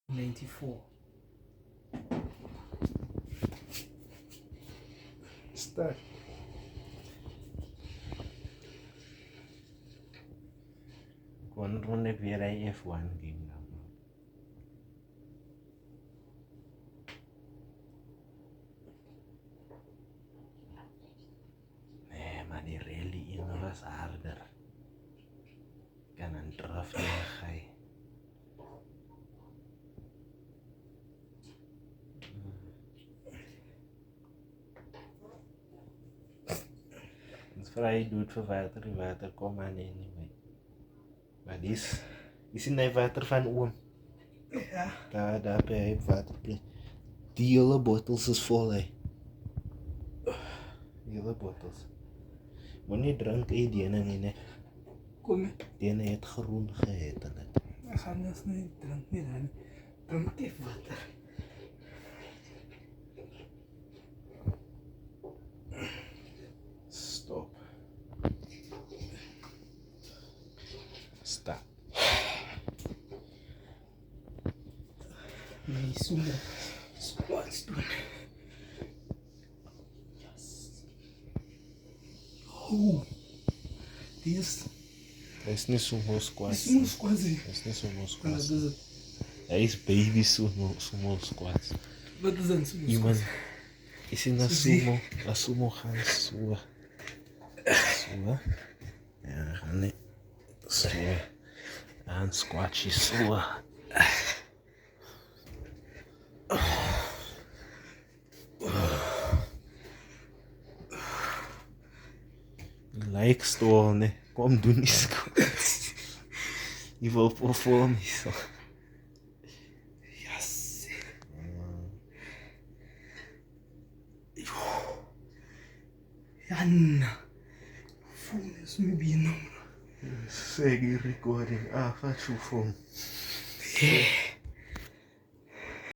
94. Start. Wanneer heb weer een F1 game dan? Nee, maar die rally in was harder. Kan een draf neergaan. Het vrij doet voor water, die water komt aan anyway. Maar die is in die water van oom. Ja. Daar bij hij waterplek. Die hele bottels is vol hè. Die hele bottels. Maar niet drank die ene nie ne. Kom je? Die ene het groen gehet en het. We gaan dus niet drinken. Drink even water. Stop. Stop. Nee, zoeken. Squats doen. Yes. Oh. Die is... Hij is niet sumo squats. Sumo squats. Hij is niet sumo Wat squats. is het? Hij is baby sumo squats. Wat is een sumo Iemand squats? is in een sumo. Een sumo gaan zo. Zo. Ja, gaan niet. Zo. Een squatje zo. Like store, ne? Kom doen die squats. Die wil performen zo. Yes. Jan. Phone is me being number. Say recording. Ah, wat je phone. Yeah.